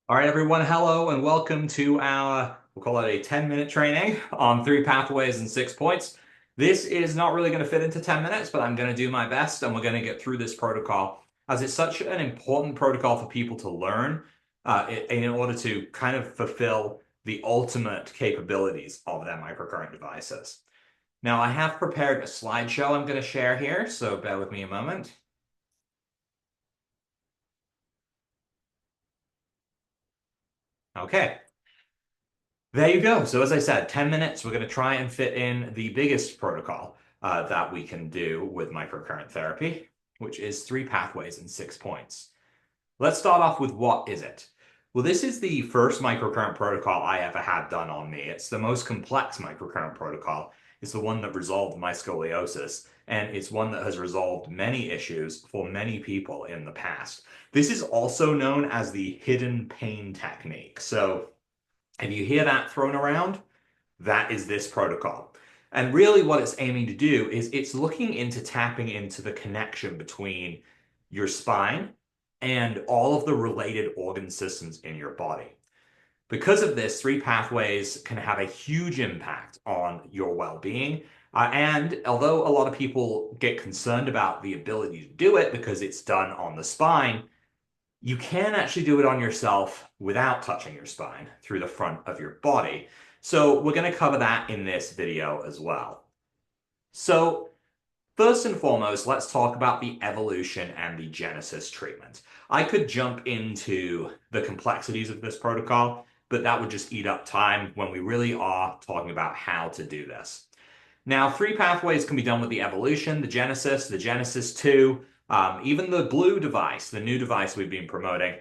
All right, everyone, hello and welcome to we'll call it a 10-minute training on 3 pathways and 6 points. This is not really going to fit into 10 minutes, but I'm going to do my best and we're going to get through this protocol as it's such an important protocol for people to learn in order to kind of fulfill the ultimate capabilities of their microcurrent devices. Now, I have prepared a slideshow I'm going to share here, so bear with me a moment. Okay. There you go. So as I said, 10 minutes, we're going to try and fit in the biggest protocol that we can do with microcurrent therapy, which is 3 pathways and 6 points. Let's start off with what is it? Well, this is the first microcurrent protocol I ever had done on me. It's the most complex microcurrent protocol. It's the one that resolved my scoliosis, and it's one that has resolved many issues for many people in the past. This is also known as the hidden pain technique. So if you hear that thrown around, that is this protocol. And really, what it's aiming to do is it's looking into tapping into the connection between your spine and all of the related organ systems in your body. Because of this, 3 pathways can have a huge impact on your well-being. And although a lot of people get concerned about the ability to do it because it's done on the spine, you can actually do it on yourself without touching your spine through the front of your body. So we're going to cover that in this video as well. So first and foremost, let's talk about the evolution and the genesis treatment. I could jump into the complexities of this protocol, but that would just eat up time when we really are talking about how to do this. Now, 3 pathways can be done with the evolution, the Genesis 2, even the Blue device, the new device we've been promoting.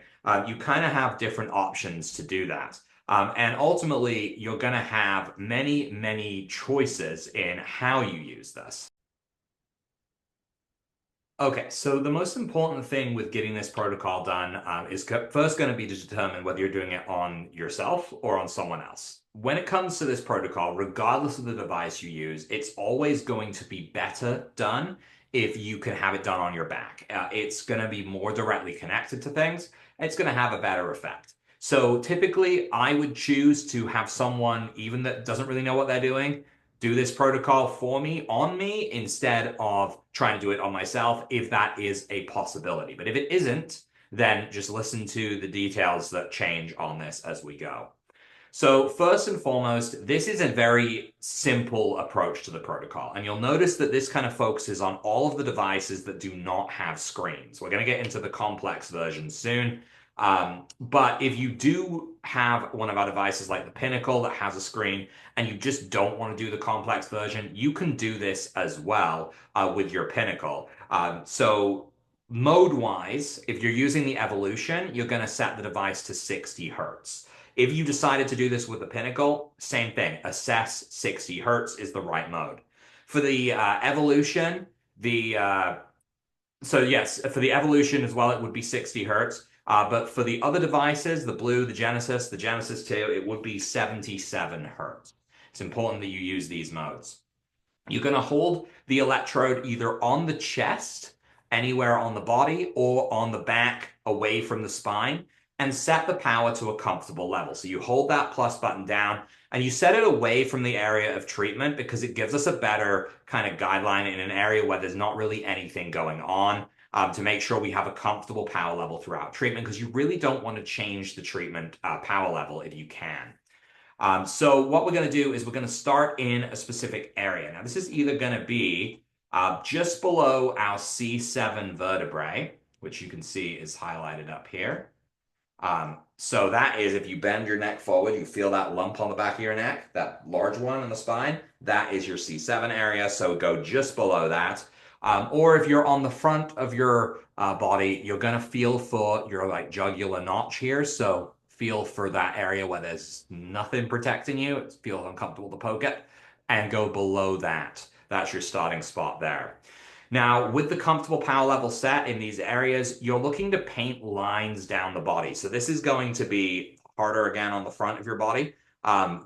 You kind of have different options to do that. And ultimately, you're going to have many, many choices in how you use this. Okay, so the most important thing with getting this protocol done is first going to be to determine whether you're doing it on yourself or on someone else. When it comes to this protocol, regardless of the device you use, it's always going to be better done if you can have it done on your back. It's going to be more directly connected to things. It's going to have a better effect. So typically, I would choose to have someone, even that doesn't really know what they're doing, do this protocol for me, on me, instead of trying to do it on myself, if that is a possibility. But if it isn't, then just listen to the details that change on this as we go. So first and foremost, this is a very simple approach to the protocol. And you'll notice that this kind of focuses on all of the devices that do not have screens. We're going to get into the complex version soon. But if you do have one of our devices like the Pinnacle that has a screen and you just don't want to do the complex version, you can do this as well with your Pinnacle. So mode-wise, if you're using the Evolution, you're going to set the device to 60 hertz. If you decided to do this with the Pinnacle, same thing. Assess 60 hertz is the right mode. For the Evolution, so yes, for the Evolution as well, it would be 60 hertz. But for the other devices, the Blue, the Genesis 2, it would be 77 hertz. It's important that you use these modes. You're going to hold the electrode either on the chest, anywhere on the body, or on the back away from the spine, and set the power to a comfortable level. So you hold that plus button down and you set it away from the area of treatment because it gives us a better kind of guideline in an area where there's not really anything going on. To make sure we have a comfortable power level throughout treatment, because you really don't want to change the treatment power level if you can. So what we're going to do is we're going to start in a specific area. Now, this is either going to be just below our C7 vertebrae, which you can see is highlighted up here. So that is, if you bend your neck forward, you feel that lump on the back of your neck, that large one in the spine, that is your C7 area. So go just below that. Or if you're on the front of your body, you're going to feel for your like jugular notch here. So feel for that area where there's nothing protecting you. It feels uncomfortable to poke it. And go below that. That's your starting spot there. Now, with the comfortable power level set in these areas, you're looking to paint lines down the body. So this is going to be harder again on the front of your body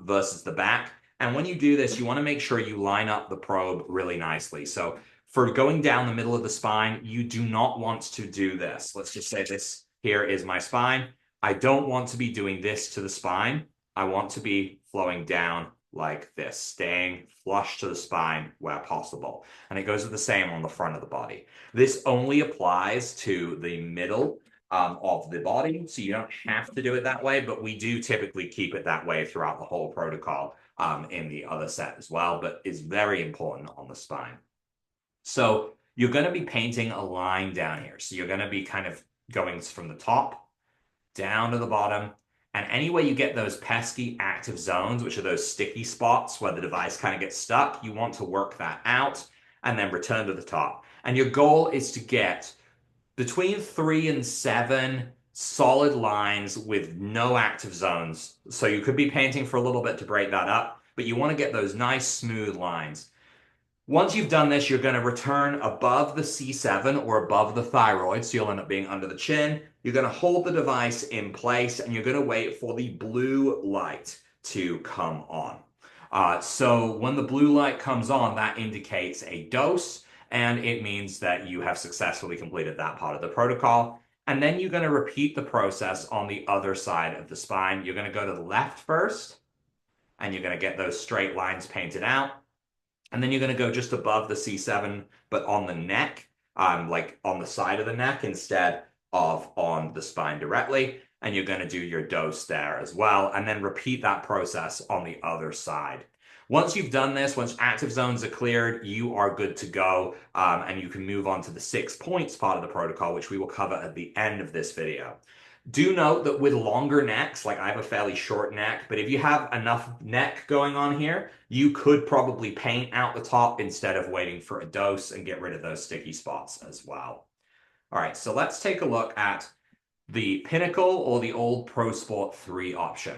versus the back. And when you do this, you want to make sure you line up the probe really nicely. So for going down the middle of the spine, you do not want to do this. Let's just say this here is my spine. I don't want to be doing this to the spine. I want to be flowing down like this, staying flush to the spine where possible. And it goes the same on the front of the body. This only applies to the middle of the body, so you don't have to do it that way, but we do typically keep it that way throughout the whole protocol in the other set as well, but it's very important on the spine. So you're going to be painting a line down here. So you're going to be kind of going from the top down to the bottom. And anywhere you get those pesky active zones, which are those sticky spots where the device kind of gets stuck, you want to work that out and then return to the top. And your goal is to get between 3 and 7 solid lines with no active zones. So you could be painting for a little bit to break that up, but you want to get those nice smooth lines. Once you've done this, you're going to return above the C7 or above the thyroid, so you'll end up being under the chin. You're going to hold the device in place, and you're going to wait for the blue light to come on. So when the blue light comes on, that indicates a dose, and it means that you have successfully completed that part of the protocol. And then you're going to repeat the process on the other side of the spine. You're going to go to the left first, and you're going to get those straight lines painted out. And then you're going to go just above the C7, but on the neck, like on the side of the neck instead of on the spine directly. And you're going to do your dose there as well. And then repeat that process on the other side. Once you've done this, once active zones are cleared, you are good to go. And you can move on to the 6 points part of the protocol, which we will cover at the end of this video. Do note that with longer necks, like I have a fairly short neck, but if you have enough neck going on here, you could probably paint out the top instead of waiting for a dose and get rid of those sticky spots as well. All right, so let's take a look at the Pinnacle or the old Pro Sport 3 option.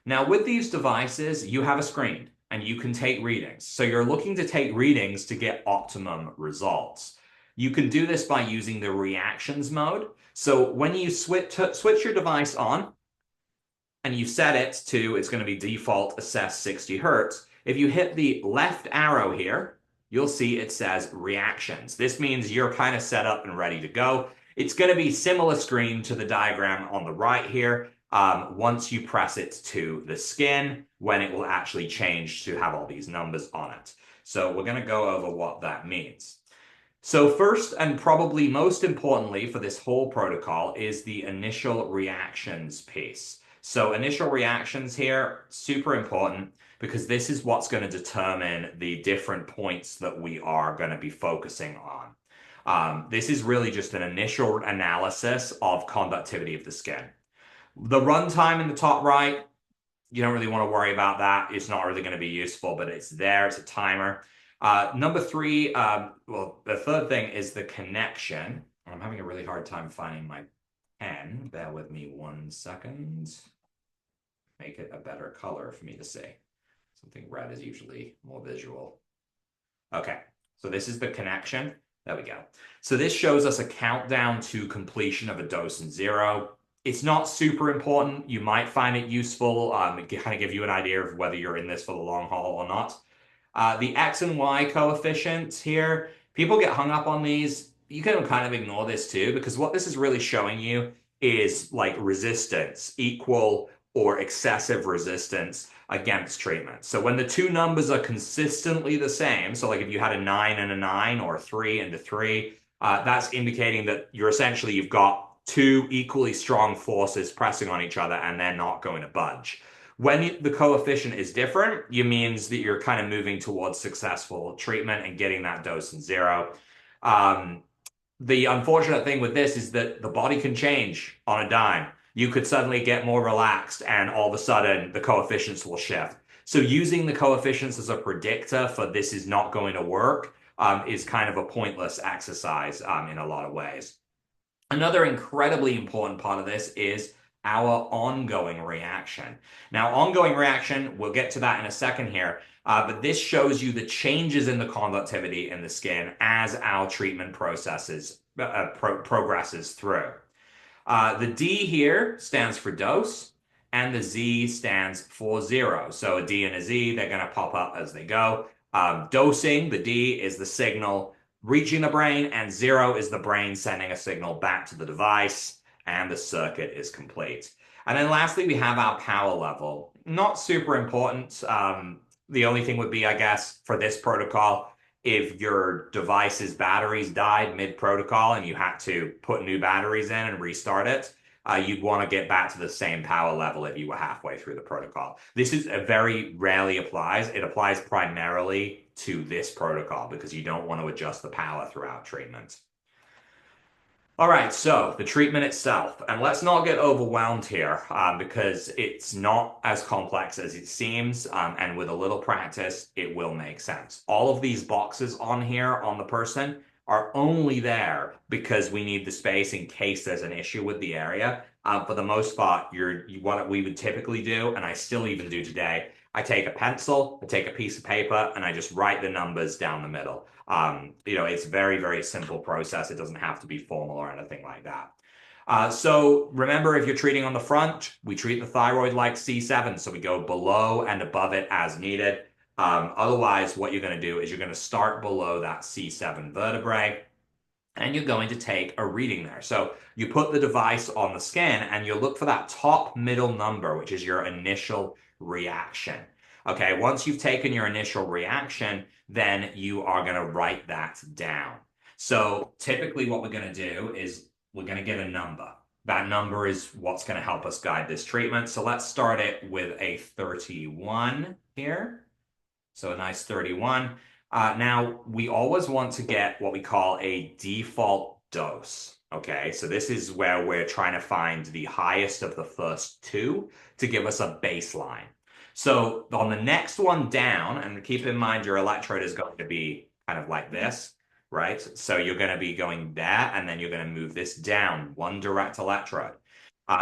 Now with these devices, you have a screen and you can take readings. So you're looking to take readings to get optimum results. You can do this by using the reactions mode. So when you switch your device on and you set it to, it's going to be default assess 60 hertz. If you hit the left arrow here, you'll see it says reactions. This means you're kind of set up and ready to go. It's going to be similar screen to the diagram on the right here. Once you press it to the skin, when it will actually change to have all these numbers on it. So we're going to go over what that means. So first and probably most importantly for this whole protocol is the initial reactions piece. So initial reactions here, super important because this is what's going to determine the different points that we are going to be focusing on. This is really just an initial analysis of conductivity of the skin. The runtime in the top right, you don't really want to worry about that. It's not really going to be useful, but it's there. It's a timer. Number 3, well, the third thing is the connection. I'm having a really hard time finding my pen. Bear with me 1 second. Make it a better color for me to see. Something red is usually more visual. Okay, so this is the connection. There we go. So this shows us a countdown to completion of a dose in 0. It's not super important. You might find it useful. It can kind of give you an idea of whether you're in this for the long haul or not. The X and Y coefficients here, people get hung up on these. You can kind of ignore this too, because what this is really showing you is like resistance, equal or excessive resistance against treatment. So when the two numbers are consistently the same, so like if you had a 9 and a 9 or 3 and a 3, that's indicating that you've got two equally strong forces pressing on each other and they're not going to budge. When the coefficient is different, it means that you're kind of moving towards successful treatment and getting that dose in 0. The unfortunate thing with this is that the body can change on a dime. You could suddenly get more relaxed and all of a sudden the coefficients will shift. So using the coefficients as a predictor for this is not going to work is kind of a pointless exercise in a lot of ways. Another incredibly important part of this is our ongoing reaction. Now, ongoing reaction, we'll get to that in a second here, but this shows you the changes in the conductivity in the skin as our treatment progresses through. The D here stands for dose, and the Z stands for 0. So a D and a Z, they're going to pop up as they go. Dosing, the D is the signal reaching the brain, and 0 is the brain sending a signal back to the device. and the circuit is complete. And then lastly, we have our power level. Not super important. The only thing would be, I guess, for this protocol, if your device's batteries died mid-protocol and you had to put new batteries in and restart it, you'd want to get back to the same power level if you were halfway through the protocol. This is very rarely applies. It applies primarily to this protocol because you don't want to adjust the power throughout treatment. All right, so the treatment itself, and let's not get overwhelmed here because it's not as complex as it seems, and with a little practice, it will make sense. All of these boxes on here on the person are only there because we need the space in case there's an issue with the area. For the most part, what we would typically do, and I still even do today, I take a pencil, I take a piece of paper, and I just write the numbers down the middle. It's very, very simple process. It doesn't have to be formal or anything like that. So remember, if you're treating on the front, we treat the thyroid like C7. So we go below and above it as needed. Otherwise, what you're going to do is you're going to start below that C7 vertebrae and you're going to take a reading there. So you put the device on the scan and you look for that top middle number, which is your initial reaction. Okay, once you've taken your initial reaction, then you are going to write that down. So typically what we're going to do is we're going to get a number. That number is what's going to help us guide this treatment. So let's start it with a 31 here. So a nice 31. Now, we always want to get what we call a default dose. Okay, so this is where we're trying to find the highest of the first two to give us a baseline. So on the next one down, and keep in mind your electrode is going to be kind of like this, right? So you're going to be going there, and then you're going to move this down, one direct electrode.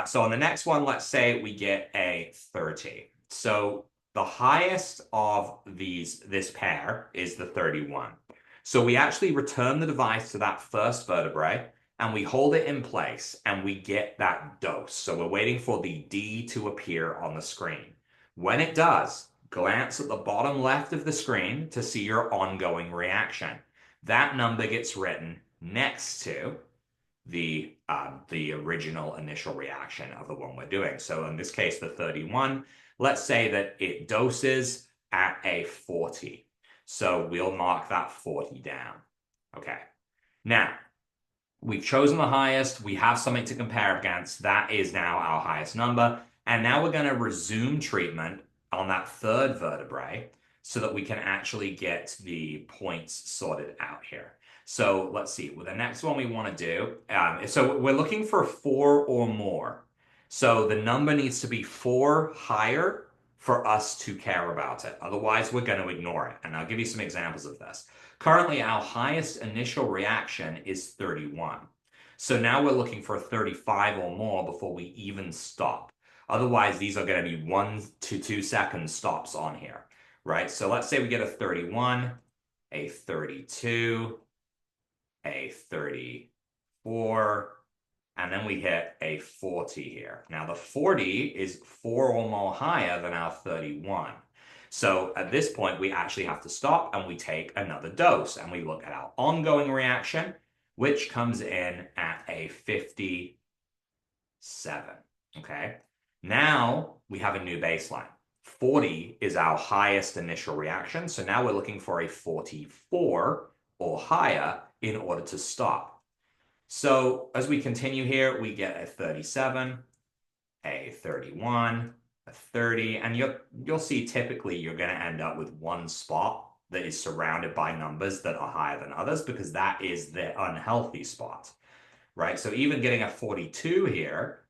So on the next one, let's say we get a 30. So the highest of this pair is the 31. So we actually return the device to that first vertebrae and we hold it in place and we get that dose. So we're waiting for the D to appear on the screen. When it does, glance at the bottom left of the screen to see your ongoing reaction. That number gets written next to the original initial reaction of the one we're doing. So in this case, the 31, let's say that it doses at a 40. So we'll mark that 40 down. Okay. Now, we've chosen the highest. We have something to compare against. That is now our highest number. And now we're going to resume treatment on that third vertebrae so that we can actually get the points sorted out here. So let's see. Well, the next one we want to do, so we're looking for 4 or more. So the number needs to be 4 higher for us to care about it. Otherwise, we're going to ignore it. And I'll give you some examples of this. Currently, our highest initial reaction is 31. So now we're looking for 35 or more before we even stop. Otherwise, these are going to be 1 to 2 second stops on here, right? So let's say we get a 31, a 32, a 34, and then we hit a 40 here. Now the 40 is 4 or more higher than our 31. So at this point, we actually have to stop and we take another dose and we look at our ongoing reaction, which comes in at a 57. Okay. Now we have a new baseline. 40 is our highest initial reaction. So now we're looking for a 44 or higher in order to stop. So as we continue here, we get a 37, a 31, a 30, and you'll see typically you're going to end up with one spot that is surrounded by numbers that are higher than others because that is the unhealthy spot, right? So even getting a 42 here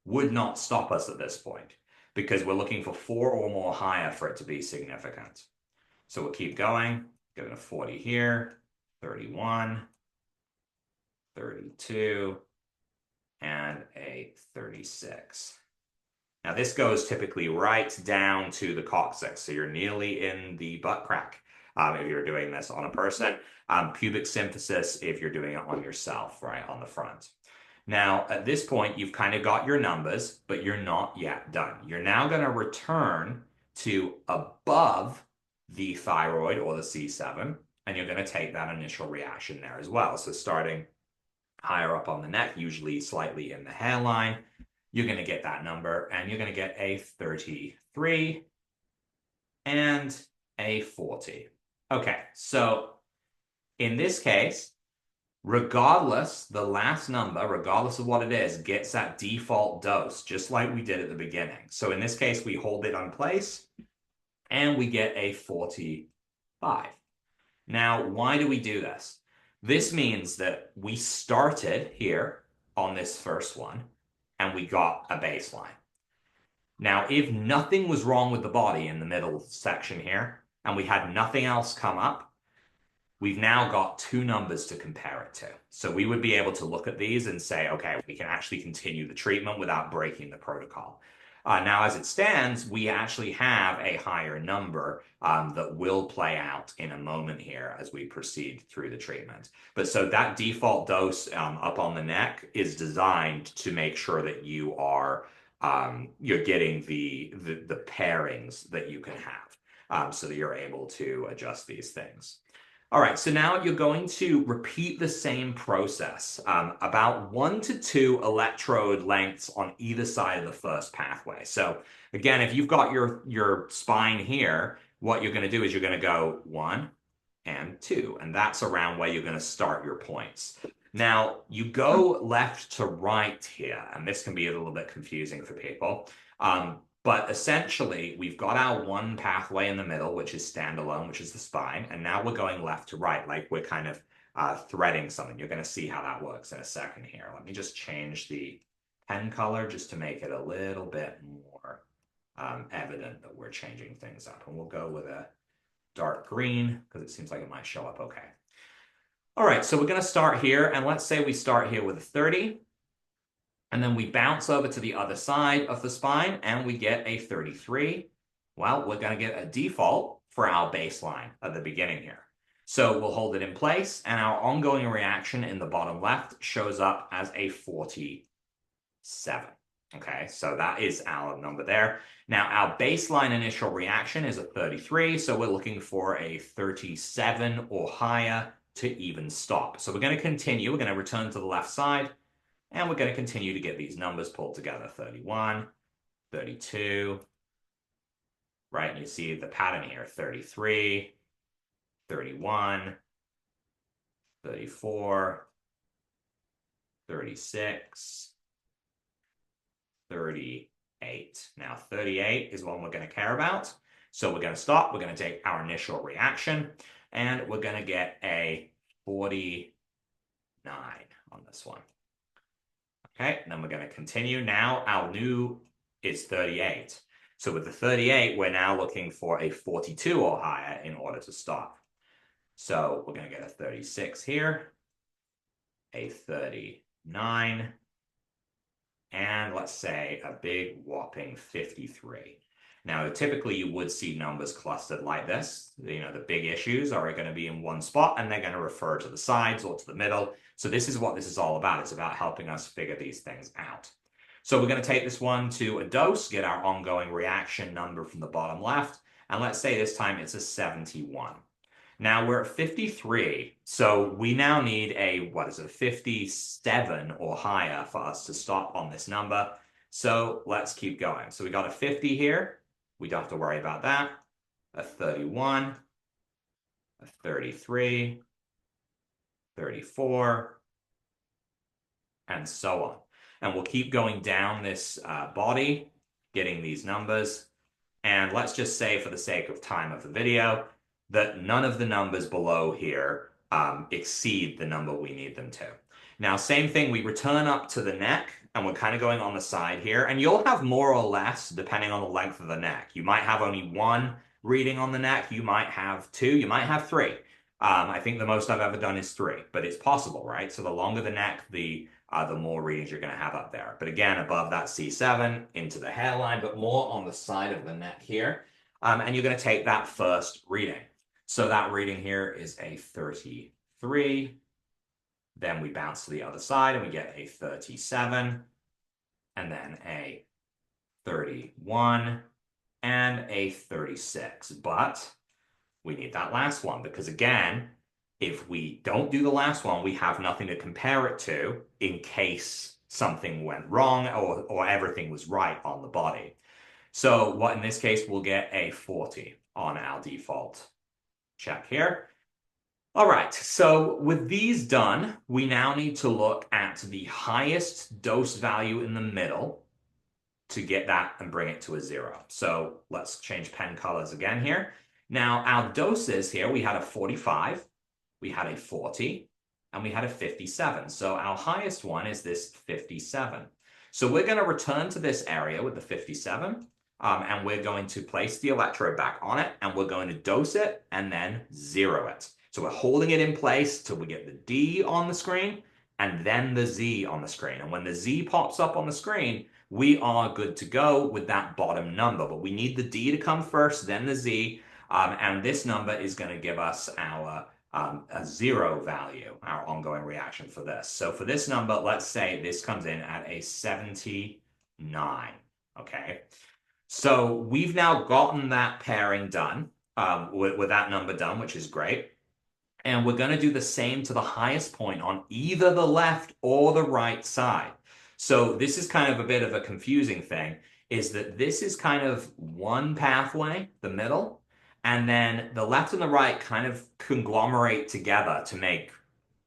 would not stop us at this point because we're looking for 4 or more higher for it to be significant. So we'll keep going, getting a 40 here, 31, 32, and a 36. Now this goes typically right down to the coccyx, so you're nearly in the butt crack if you're doing this on a person. Pubic symphysis if you're doing it on yourself, right, on the front. Now, at this point, you've kind of got your numbers, but you're not yet done. You're now going to return to above the thyroid or the C7, and you're going to take that initial reaction there as well. So starting higher up on the neck, usually slightly in the hairline, you're going to get that number, and you're going to get a 33 and a 40. Okay, so in this case, regardless, the last number, regardless of what it is, gets that default dose, just like we did at the beginning. So in this case, we hold it in place, and we get a 45. Now, why do we do this? This means that we started here on this first one, and we got a baseline. Now, if nothing was wrong with the body in the middle section here, and we had nothing else come up, we've now got two numbers to compare it to. So we would be able to look at these and say, okay, we can actually continue the treatment without breaking the protocol. Now, as it stands, we actually have a higher number that will play out in a moment here as we proceed through the treatment. But so that default dose up on the neck is designed to make sure that you are you're getting the pairings that you can have so that you're able to adjust these things. All right, so now you're going to repeat the same process, about 1 to 2 electrode lengths on either side of the first pathway. So again, if you've got your spine here, what you're going to do is you're going to go 1 and 2, and that's around where you're going to start your points. Now, you go left to right here, and this can be a little bit confusing for people. But essentially, we've got our one pathway in the middle, which is standalone, which is the spine. And now we're going left to right, like we're kind of threading something. You're going to see how that works in a second here. Let me just change the pen color just to make it a little bit more evident that we're changing things up. And we'll go with a dark green because it seems like it might show up okay. All right, so we're going to start here. And let's say we start here with a 30. And then we bounce over to the other side of the spine and we get a 33. Well, we're going to get a default for our baseline at the beginning here. So we'll hold it in place and our ongoing reaction in the bottom left shows up as a 47. Okay, so that is our number there. Now our baseline initial reaction is a 33, so we're looking for a 37 or higher to even stop. So we're going to continue. We're going to return to the left side. And we're going to continue to get these numbers pulled together. 31, 32, right? And you see the pattern here, 33, 31, 34, 36, 38. Now, 38 is one we're going to care about. So we're going to stop. We're going to take our initial reaction, and we're going to get a 49 on this one. Okay, and then we're going to continue. Now our new is 38. So with the 38, we're now looking for a 42 or higher in order to stop. So we're going to get a 36 here, a 39, and let's say a big whopping 53. Now, typically you would see numbers clustered like this. You know, the big issues are going to be in one spot and they're going to refer to the sides or to the middle. So this is what this is all about. It's about helping us figure these things out. So we're going to take this one to a dose, get our ongoing reaction number from the bottom left. And let's say this time it's a 71. Now we're at 53. So we now need a, 57 or higher for us to stop on this number. So let's keep going. So we got a 50 here. We don't have to worry about that. A 31, a 33, 34, and so on. And we'll keep going down this body, getting these numbers. And let's just say, for the sake of time of the video, that none of the numbers below here exceed the number we need them to. Now, same thing, we return up to the neck, and we're kind of going on the side here. And you'll have more or less, depending on the length of the neck. You might have only one reading on the neck. You might have two. You might have three. I think the most I've ever done is 3, but it's possible, right? So the longer the neck, the more readings you're going to have up there. But again, above that C7, into the hairline, but more on the side of the neck here. And you're going to take that first reading. So that reading here is a 33. Then we bounce to the other side and we get a 37, and then a 31, and a 36. But we need that last one because, again, If we don't do the last one, we have nothing to compare it to in case something went wrong or everything was right on the body. So what in this case, we'll get a 40 on our default check here. All right, so with these done, we now need to look at the highest dose value in the middle to get that and bring it to a 0. So let's change pen colors again here. Now, our doses here, we had a 45, we had a 40, and we had a 57. So our highest one is this 57. So we're going to return to this area with the 57, and we're going to place the electrode back on it, and we're going to dose it and then 0 it. So we're holding it in place till we get the D on the screen and then the Z on the screen. And when the Z pops up on the screen, we are good to go with that bottom number. But we need the D to come first, then the Z. And this number is going to give us our a 0 value, our ongoing reaction for this. So for this number, let's say this comes in at a 79. Okay. So we've now gotten that pairing done with that number done, which is great. And we're going to do the same to the highest point on either the left or the right side. So this is kind of a bit of a confusing thing, is that this is kind of one pathway, the middle, and then the left and the right kind of conglomerate together to make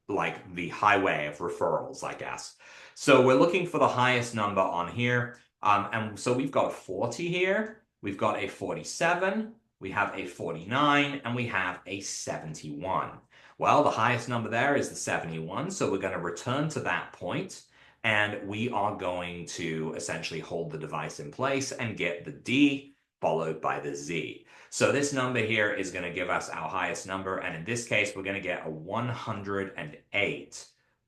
like the highway of referrals, I guess. So we're looking for the highest number on here. And so we've got a 40 here, we've got a 47, we have a 49, and we have a 71. Well, the highest number there is the 71, so we're going to return to that point, and we are going to essentially hold the device in place and get the D followed by the Z. So this number here is going to give us our highest number, and in this case, we're going to get a 108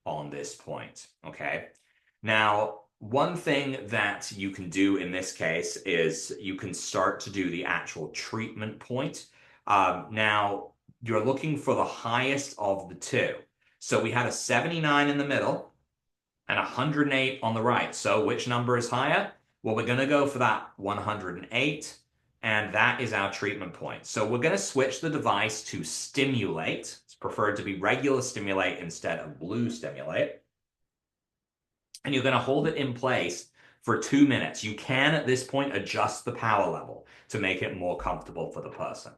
on this point, okay? Now, one thing that you can do in this case is you can start to do the actual treatment point. Now, you're looking for the highest of the two. So we had a 79 in the middle and 108 on the right. So which number is higher? Well, we're going to go for that 108, and that is our treatment point. So we're going to switch the device to stimulate. It's preferred to be regular stimulate instead of blue stimulate. And you're going to hold it in place for 2 minutes. You can, at this point, adjust the power level to make it more comfortable for the person.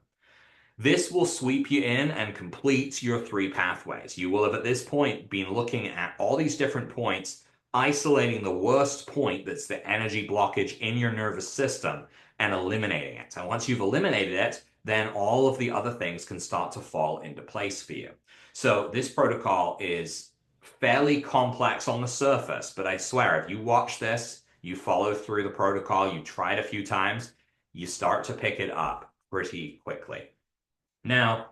This will sweep you in and complete your 3 pathways. You will have, at this point, been looking at all these different points, isolating the worst point that's the energy blockage in your nervous system and eliminating it. And once you've eliminated it, then all of the other things can start to fall into place for you. So this protocol is fairly complex on the surface, but I swear, if you watch this, you follow through the protocol, you try it a few times, you start to pick it up pretty quickly. Now,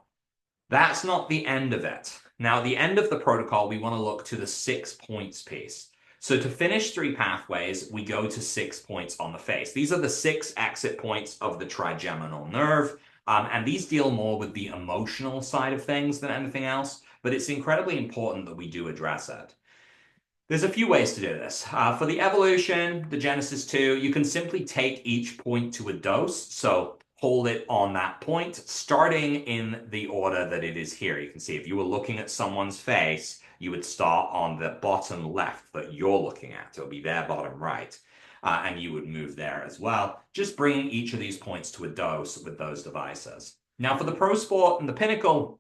that's not the end of it. Now, at the end of the protocol, we want to look to the 6 points piece. So to finish 3 pathways, we go to 6 points on the face. These are the 6 exit points of the trigeminal nerve, and these deal more with the emotional side of things than anything else, but it's incredibly important that we do address it. There's a few ways to do this. For the evolution, the Genesis 2, you can simply take each point to a dose. So hold it on that point, starting in the order that it is here. You can see if you were looking at someone's face, you would start on the bottom left that you're looking at. It would be their bottom right. And you would move there as well, just bringing each of these points to a dose with those devices. Now for the Pro Sport and the Pinnacle,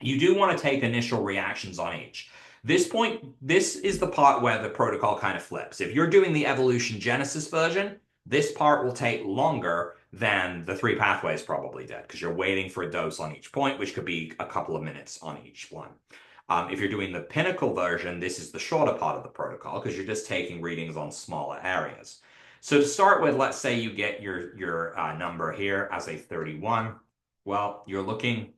you do want to take initial reactions on each. This point, this is the part where the protocol kind of flips. If you're doing the Evolution Genesis version, this part will take longer than the 3 pathways probably did, because you're waiting for a dose on each point, which could be a couple of minutes on each one. If you're doing the Pinnacle version, this is the shorter part of the protocol, because you're just taking readings on smaller areas. So to start with, let's say you get your number here as a 31. Well, you're looking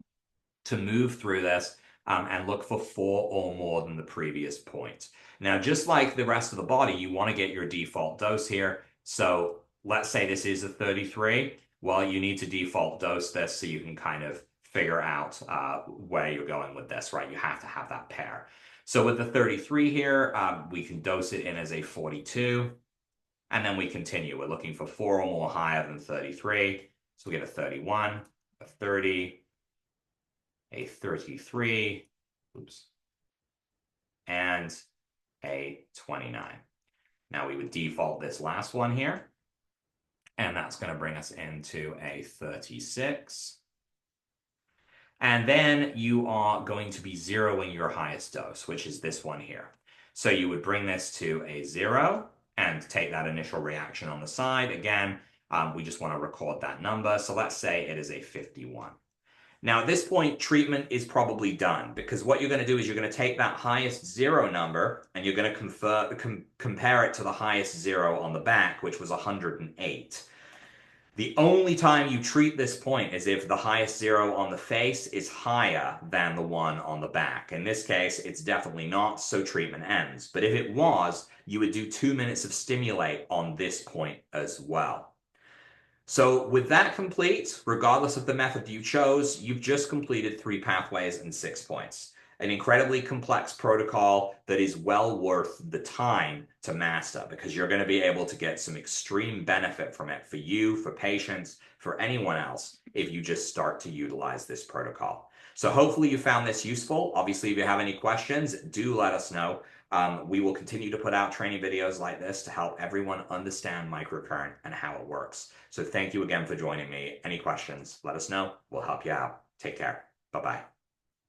to move through this and look for 4 or more than the previous point. Now, just like the rest of the body, you want to get your default dose here. So let's say this is a 33. Well, you need to default dose this so you can kind of figure out where you're going with this, right? You have to have that pair. So with the 33 here, we can dose it in as a 42. And then we continue. We're looking for 4 or more higher than 33. So we get a 31, a 30, a 33, oops, and a 29. Now we would default this last one here, and that's going to bring us into a 36. And then you are going to be zeroing your highest dose, which is this one here. So you would bring this to a 0 and take that initial reaction on the side. Again, we just want to record that number. So let's say it is a 51. Now, at this point, treatment is probably done because what you're going to do is you're going to take that highest 0 number and you're going to compare it to the highest 0 on the back, which was 108. The only time you treat this point is if the highest 0 on the face is higher than the one on the back. In this case, it's definitely not, so treatment ends. But if it was, you would do 2 minutes of stimulate on this point as well. So with that complete, regardless of the method you chose, you've just completed 3 pathways and 6 points. An incredibly complex protocol that is well worth the time to master because you're going to be able to get some extreme benefit from it for you, for patients, for anyone else if you just start to utilize this protocol. So hopefully you found this useful. Obviously, if you have any questions, do let us know. We will continue to put out training videos like this to help everyone understand microcurrent and how it works. So thank you again for joining me. Any questions, let us know. We'll help you out. Take care. Bye-bye.